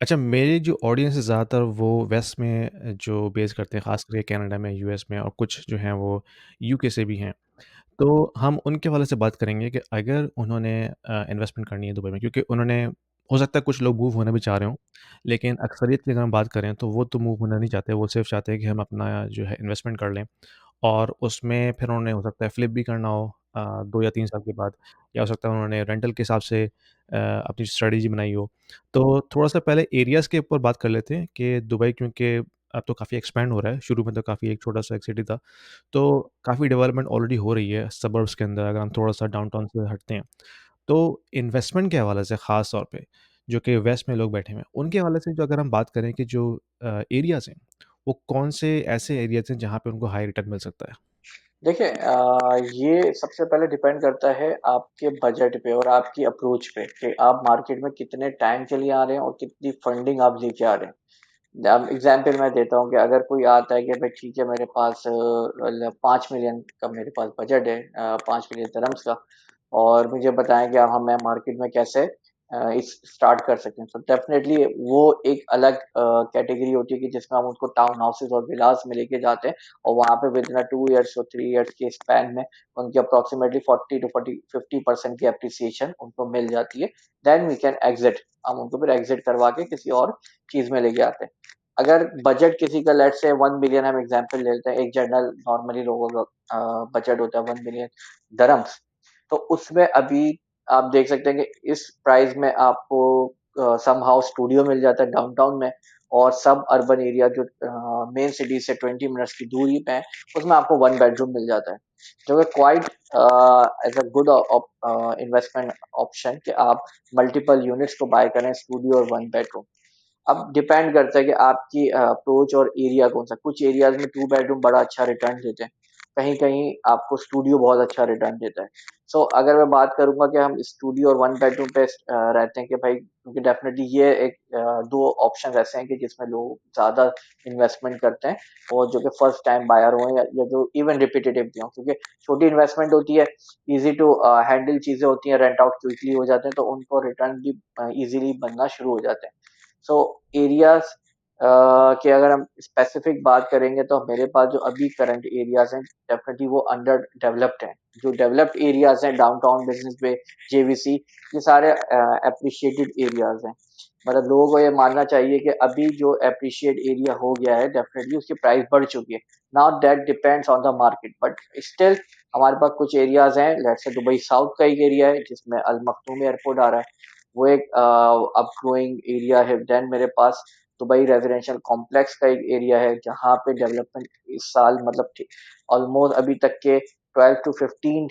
अच्छा, मेरी जो ऑडियंस है ज़्यादातर वो वेस्ट में जो बेस करते हैं, ख़ास करके कनाडा में, यूएस में और कुछ जो हैं वो यूके से भी हैं। तो हम उनके हवाले से बात करेंगे कि अगर उन्होंने इन्वेस्टमेंट करनी है दुबई में क्योंकि उन्होंने हो सकता है कुछ लोग मूव होना भी चाह रहे हों, लेकिन अक्सरियत की अगर हम बात करें तो वो तो मूव होना नहीं चाहते, वो सिर्फ़ चाहते हैं कि हम अपना जो है इन्वेस्टमेंट कर लें और उसमें फिर उन्होंने हो सकता है फ्लिप भी करना हो 2 या 3 साल के बाद या हो सकता है उन्होंने रेंटल के हिसाब से अपनी स्ट्रैटेजी बनाई हो। तो थोड़ा-सा पहले एरियाज़ के ऊपर बात कर लेते हैं कि दुबई क्योंकि अब तो काफ़ी एक्सपैंड हो रहा है, शुरू में तो काफ़ी एक छोटा-सा एक सिटी था। तो काफ़ी डेवलपमेंट ऑलरेडी हो रही है सबर्ब्स के अंदर अगर हम थोड़ा-सा डाउनटाउन से हटते हैं। तो इन्वेस्टमेंट के हवाले से ख़ास तौर पे जो कि वेस्ट में लोग बैठे हुए हैं, उनके हवाले से जो अगर हम बात करें कि जो एरियाज़ हैं, वो कौन से ऐसे एरियाज़ हैं जहाँ पे उनको हाई रिटर्न मिल सकता है? देखिए ये सबसे पहले डिपेंड करता है आपके बजट पे और आपकी अप्रोच पे कि आप मार्केट में कितने टाइम के लिए आ रहे हैं और कितनी फंडिंग आप लेके आ रहे हैं। अब एग्जाम्पल मैं देता हूँ कि अगर कोई आता है कि भाई ठीक है मेरे पास 5 मिलियन का मेरे पास बजट है, 5 मिलियन का, और मुझे बताएं कि हम मैं मार्केट में कैसे इस स्टार्ट कर सकते हैं, तो डेफिनेटली वो एक अलग कैटेगरी होती है कि जिसमें हम उसको टाउन हाउसेज और विलास में लेके जाते हैं और वहाँ पे विद इन 2 इयर्स और 3 इयर्स के स्पैन में उनकी अप्रोक्सीमेटली 40 to 50% की अप्रिसिएशन उनको मिल जाती है। देन वी कैन एग्जिट, हम उनको फिर एग्जिट करवा के किसी और चीज में लेके आते हैं। अगर बजट किसी का लेट्स से 1 बिलियन, हम एग्जांपल ले लेते हैं, एक जनरल नॉर्मली लोगों का बजट होता है 1 बिलियन दरम्स, तो उसमें अभी आप देख सकते हैं कि इस प्राइस में आपको सम हाउ स्टूडियो मिल जाता है डाउनटाउन में, और सब अर्बन एरिया जो मेन सिटी से 20 मिनट्स की दूरी पे है उसमें आपको 1 बेडरूम मिल जाता है, जो कि quite as a good investment option कि आप मल्टीपल यूनिट्स को बाय करें, स्टूडियो और 1 बेडरूम। अब डिपेंड करता है कि आपकी अप्रोच और एरिया कौन सा। कुछ एरियाज में 2 बेडरूम बड़ा अच्छा रिटर्न देते हैं, कहीं कहीं आपको स्टूडियो बहुत अच्छा रिटर्न देता है। सो अगर मैं बात करूंगा कि हम स्टूडियो और 1 बेडरूम पे रहते हैं कि भाई, क्योंकि डेफिनेटली ये एक दो ऑप्शन ऐसे हैं कि जिसमें लोग ज्यादा इन्वेस्टमेंट करते हैं, और जो कि फर्स्ट टाइम बायर हो या जो इवन रिपीटेटिव भी हो, क्योंकि छोटी इन्वेस्टमेंट होती है, इजी टू हैंडल चीजें होती हैं, रेंट आउट क्विकली हो जाते हैं, तो उनको रिटर्न भी इजीली बनना शुरू हो जाते हैं। सो एरियाज की अगर हम स्पेसिफिक बात करेंगे तो मेरे पास जो अभी करंट एरियाज हैं डेफिनेटली वो अंडर डेवलप्ड हैं। जो डेवलप्ड एरियाज हैं डाउनटाउन, बिजनेस बे, जेवीसी, ये सारे अप्रिशिएटेड एरियाज हैं। मतलब लोगों को ये मानना चाहिए कि अभी जो अप्रिशिएट एरिया हो गया है डेफिनेटली उसकी प्राइस बढ़ चुकी है। Now that depends on the market, but still हमारे पास कुछ एरियाज हैं, लेट्स से दुबई साउथ का एक एरिया है जिसमें अल मखदूम एयरपोर्ट आ रहा है, वो एक अप ग्रोइंग एरिया है। देन मेरे पास दुबई रेजिडेंशियल कॉम्प्लेक्स का एक एरिया है जहाँ पे डेवलपमेंट इस साल मतलब ऑलमोस्ट अभी तक के 12 to 15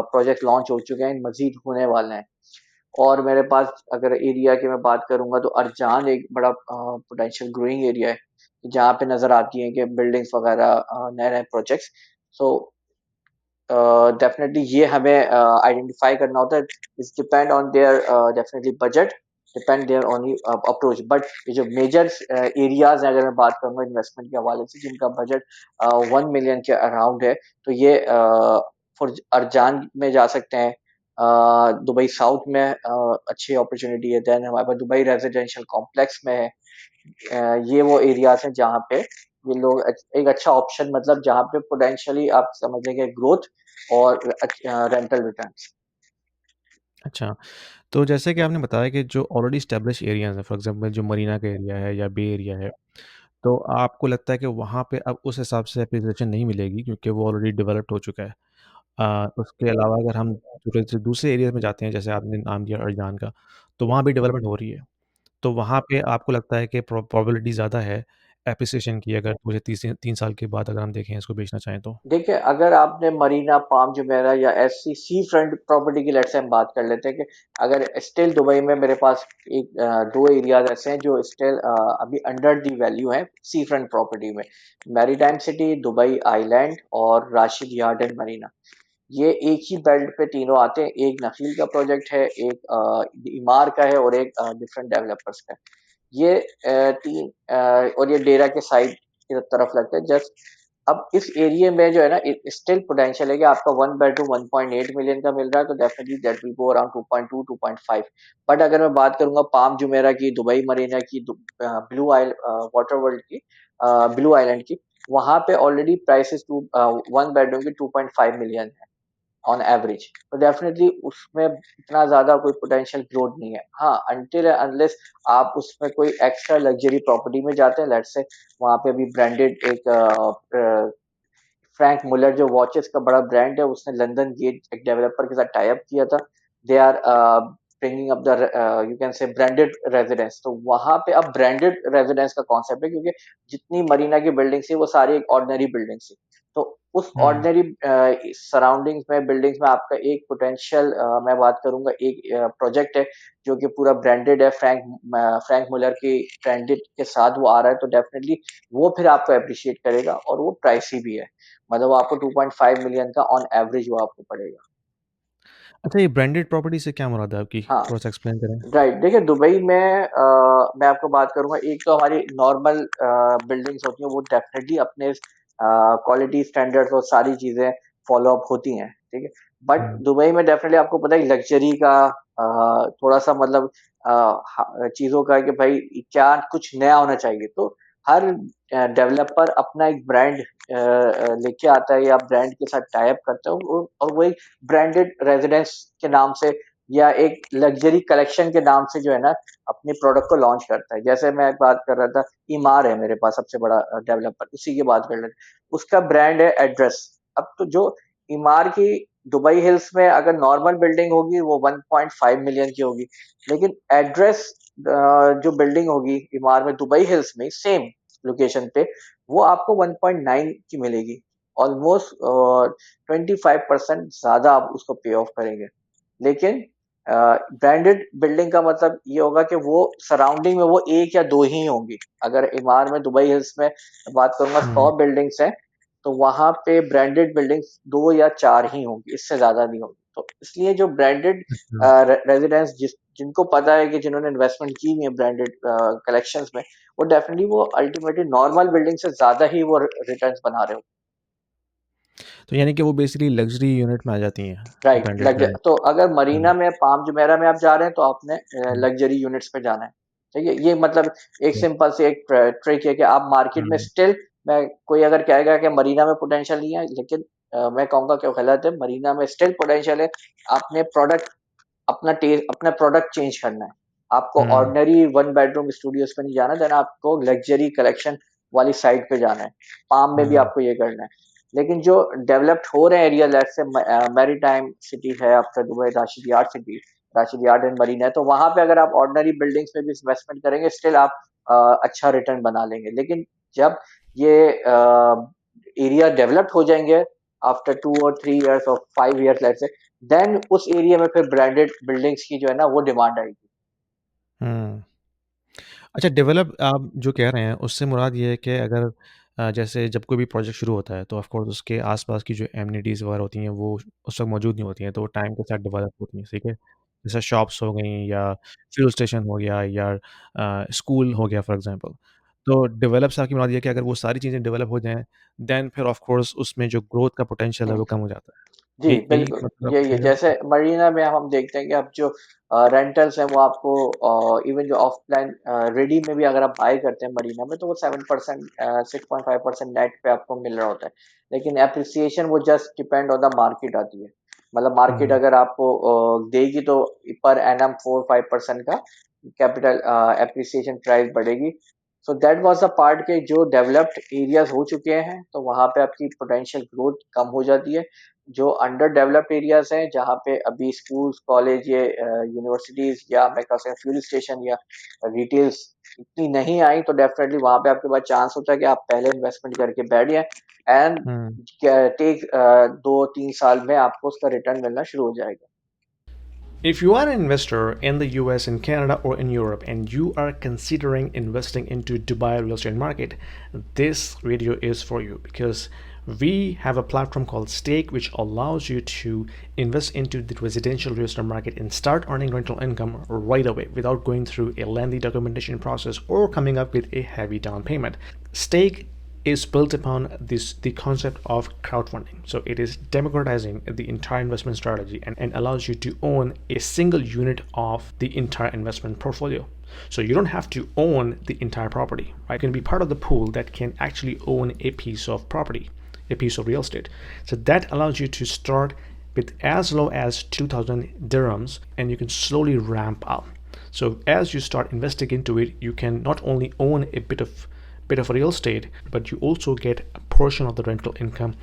प्रोजेक्ट लॉन्च हो चुके हैं, मजीद होने वाले हैं। और मेरे पास अगर एरिया की मैं बात करूंगा तो अरजान एक बड़ा पोटेंशियल ग्रोइंग एरिया है, जहाँ पे नजर आती है कि बिल्डिंग्स वगैरह नए नए प्रोजेक्ट्स। सो डेफिनेटली ये हमें आइडेंटिफाई करना होता है। It's depend on their definitely budget, depend their on approach. But ये जो मेजर एरियाज हैं, अगर मैं बात करूंगा इन्वेस्टमेंट के हवाले से जिनका बजट 1 मिलियन के अराउंड है, तो ये फॉर अरजान में जा सकते हैं। दुबई साउथ में अच्छी अपॉर्चुनिटी है। देन हमारे पास दुबई रेजिडेंशियल कॉम्प्लेक्स में है। ये वो एरियाज हैं जहाँ पे ये लोग एक अच्छा ऑप्शन, मतलब जहाँ पे पोटेंशियली आप समझ लेंगे ग्रोथ और रेंटल रिटर्न्स। अच्छा, तो जैसे कि आपने बताया कि जो ऑलरेडी एस्टेब्लिश एरियाज़ हैं, फॉर एग्ज़ाम्पल जो मरीना का एरिया है या बे एरिया है, तो आपको लगता है कि वहाँ पे अब उस हिसाब से एप्रिसिएशन नहीं मिलेगी क्योंकि वो ऑलरेडी डेवलप्ड हो चुका है। उसके अलावा अगर हम थोड़े से दूसरे एरिया में जाते हैं, जैसे आपने नाम लिया अरजान का, तो वहाँ भी डेवलपमेंट हो रही है। तो वहाँ पे आपको लगता है कि प्रोबेबिलिटी ज़्यादा है एप्रिसिएशन की अगर मुझे 3 साल के बाद अगर हम देखें इसको बेचना चाहें तो? देखिए, अगर आपने मरीना, पाम जुमेरह या ऐसी सी फ्रंट प्रॉपर्टी की, लेट्स से हम बात कर लेते हैं कि अगर स्टिल दुबई में मेरे पास एक दो एरियाज ऐसे हैं जो स्टिल अभी अंडर दी वैल्यू हैं सी फ्रंट प्रॉपर्टी में, मैरीटाइम सिटी, दुबई आइलैंड और राशिद यार्ड एंड मरीना। ये एक ही बेल्ट पे तीनों आते हैं। एक नखील का प्रोजेक्ट है, एक इमार का है और एक डिफरेंट डेवलपर्स का है। ये तीन और ये डेरा के साइड की तरफ लगता है जस्ट अब इस एरिया में जो है ना, स्टिल पोटेंशियल है कि आपका वन बेडरूम 1.8 मिलियन का मिल रहा है, तो definitely that will go around 2.2 2.5। But अगर मैं बात करूंगा पाम जुमेरा की, दुबई मरीना की, ब्लू आइल वाटर वर्ल्ड की, ब्लू आइलैंड की, वहां पे already prices to one bedroom की 2.5 मिलियन है ऑन एवरेज। तो डेफिनेटली उसमें इतना ज्यादा कोई पोटेंशियल ग्रोथ नहीं है। हाँ, अनटिल अनलेस आप उसमें कोई एक्स्ट्रा लग्जरी प्रॉपर्टी में जाते हैं, लेट्स से वहां पे अभी ब्रांडेड एक फ्रैंक मुलर जो वॉचेस का बड़ा ब्रांड है, उसने लंदन गेट एक डेवलपर के साथ टाई अप किया था। They are bringing up the you can say branded residence. तो वहां पे अब ब्रांडेड रेजिडेंस का कॉन्सेप्ट है, क्योंकि जितनी मरीना की बिल्डिंग थी वो सारी एक ऑर्डिनरी बिल्डिंग थी। तो उस हुँ, ऑर्डिनरी सराउंडिंग्स में, बिल्डिंग्स में आपका एक पोटेंशियल, मैं बात करूंगा एक प्रोजेक्ट है जो कि पूरा ब्रांडेड है, फ्रैंक मुलर की ब्रांडेड के साथ वो आ रहा है, तो डेफिनेटली वो फिर आपको अप्रिशिएट करेगा, और वो प्राइसी भी है। मतलब वो आपको 2.5 मिलियन का ऑन एवरेज वो आपको पड़ेगा। अच्छा, ये ब्रांडेड प्रॉपर्टी से क्या मुराद है आपकी? हाँ, थोड़ा-सा एक्सप्लेन करें? राइट। देखिए दुबई में मैं आपको बात करूंगा, एक तो हमारी नॉर्मल बिल्डिंग्स होती हैं, वो डेफिनेटली अपने क्वालिटी स्टैंडर्ड्स और सारी चीजें फॉलो अप होती हैं, ठीक है। बट हुँ, दुबई में डेफिनेटली आपको पता है लग्जरी का थोड़ा सा मतलब चीजों का है कि भाई क्या कुछ नया होना चाहिए। तो हर डेवलपर अपना एक ब्रांड लेके आता है, या ब्रांड के साथ टाई अप करता है, और वो एक ब्रांडेड रेजिडेंस के नाम से या एक लग्जरी कलेक्शन के नाम से जो है ना, अपने प्रोडक्ट को लॉन्च करता है। जैसे मैं बात कर रहा था, ईमार है मेरे पास सबसे बड़ा डेवलपर, उसी की बात कर लेते हैं। उसका ब्रांड है एड्रेस। अब तो जो ईमार की दुबई हिल्स में अगर नॉर्मल बिल्डिंग होगी वो 1.5 मिलियन की होगी, लेकिन एड्रेस जो बिल्डिंग होगी ईमार में दुबई हिल्स में सेम लोकेशन पे, वो आपको 1.9 की मिलेगी। ऑलमोस्ट 25% ज्यादा आप उसको पे ऑफ करेंगे। लेकिन ब्रांडेड बिल्डिंग का मतलब ये होगा कि वो सराउंडिंग में वो एक या दो ही होंगी। अगर इमार में दुबई हिल्स में बात करूंगा, हुँ, 100 बिल्डिंग्स हैं, तो वहां पे ब्रांडेड बिल्डिंग्स दो या चार ही होंगी, इससे ज्यादा नहीं होगी। तो इसलिए जो ब्रांडेड अच्छा। रेजिडेंस जिनको पता है कि जिन्होंने इन्वेस्टमेंट की हुई है ब्रांडेड कलेक्शंस में, वो डेफिनेटली वो अल्टीमेटली नॉर्मल बिल्डिंग से ज्यादा ही वो रिटर्न्स बना रहे हो। तो यानी कि वो बेसिकली लग्ज़री यूनिट में आ जाती हैं, राइट, ब्रांडेड लग ब्रांड। तो अगर हुँ, मरीना में पाम जुमेरा में आप जा रहे हैं, तो आपने हुँ, लग्जरी यूनिट्स पे जाना है। ठीक है, ये मतलब एक हुँ, सिंपल सी एक ट्रिक है कि आप मार्केट में हुँ, स्टिल, मैं कोई अगर कहेगा कि मरीना में पोटेंशियल नहीं है, लेकिन मैं कहूंगा कि वो गलत है। मरीना में स्टिल पोटेंशियल है। आपने प्रोडक्ट अपना टेस्ट, अपना प्रोडक्ट चेंज करना है। आपको हुँ, ऑर्डिनरी वन बेडरूम स्टूडियोज पे नहीं जाना, देन आपको लग्जरी कलेक्शन वाली साइड पे जाना है। पाम में भी हुँ, आपको ये करना है। लेकिन जो डेवलप्ड हो रहे हैं एरिया, जैसे मैरीटाइम सिटी है आपका Dubai, Rashid yard city, Rashid yard and Marina है, तो वहां पे अगर आप ऑर्डिनरी बिल्डिंग्स में भी इन्वेस्टमेंट करेंगे, स्टिल आप अच्छा रिटर्न बना लेंगे। लेकिन जब ये एरिया डेवलप्ड हो जाएंगे, आफ्टर 2 और 3 इयर्स और 5 इयर्स लेट्स से, देन उस एरिया में फिर ब्रांडेड बिल्डिंग्स की जो है ना वो डिमांड आएगी। हुँ। अच्छा, डेवलप आप जो कह रहे हैं उससे मुराद ये है कि अगर जैसे जब कोई भी प्रोजेक्ट शुरू होता है तो ऑफ कोर्स उसके आस-पास की जो एमिनिटीज़ वगैरह होती हैं वो उस वक़्त मौजूद नहीं होती हैं, तो वो टाइम के साथ डेवलप होती हैं, ठीक है? जैसे शॉप्स हो गईं या फ्यूल स्टेशन हो गया या स्कूल हो गया फॉर एग्ज़ाम्पल। तो डेवलप से आपकी मुराद ये है कि अगर वो सारी चीज़ें डेवलप हो जाएँ, देन फिर ऑफ कोर्स उसमें जो ग्रोथ का पोटेंशियल है हम्म, वो कम हो जाता है। जी, यही बिल्कुल। मतलब आप यही है, कह रहे हैं? जैसे मरीना में हम देखते हैं कि अब जो रेंटल्स हैं वो आपको इवन जो ऑफलाइन रेडी में भी अगर आप बाय करते हैं मरीना में, तो वो 7% 6.5% नेट पे आपको मिल रहा होता है। लेकिन एप्रिसिएशन वो just depend on the market आती है। मतलब मार्केट हुँ, अगर आपको देगी, तो पर एनम 4-5% का कैपिटल एप्रिसिएशन प्राइस बढ़ेगी। So that was the part के जो डेवलप्ड एरियाज हो चुके हैं, तो वहां पे आपकी पोटेंशियल ग्रोथ कम हो जाती है। जो अंडर डेवलप्ड एरियाज हैं, जहाँ पे अभी स्कूल्स, कॉलेज, ये यूनिवर्सिटीज, या मैं कह सकता हूँ फ्यूल स्टेशन या रिटेल्स इतनी नहीं आई, तो डेफिनेटली वहां पे आपके पास चांस होता है कि आप पहले इन्वेस्टमेंट करके बैठ जाएं, एंड हुँ। टेक 2-3 साल में आपको उसका रिटर्न मिलना शुरू हो जाएगा। If you are an investor in the US, in Canada, or in Europe, and you are considering investing into Dubai real estate market, this video is for you because we have a platform called Stake, which allows you to invest into the residential real estate market and start earning rental income right away without going through a lengthy documentation process or coming up with a heavy down payment. Stake is built upon the concept of crowdfunding. So it is democratizing the entire investment strategy and allows you to own a single unit of the entire investment portfolio. So you don't have to own the entire property, right? You can be part of the pool that can actually own a piece of property, a piece of real estate. So that allows you to start with as low as 2,000 dirhams, and you can slowly ramp up. So as you start investing into it, you can not only own a bit of real estate, but you also get a portion of the rental income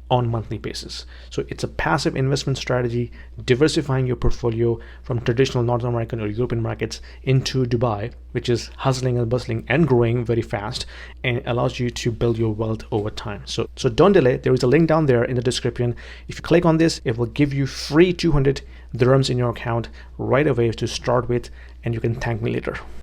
on monthly basis. So it's a passive investment strategy, diversifying your portfolio from traditional North American or European markets into Dubai, which is hustling and bustling and growing very fast, and allows you to build your wealth over time. So don't delay. There is a link down there in the description. If you click on this, it will give you free 200 dirhams in your account right away to start with, and you can thank me later.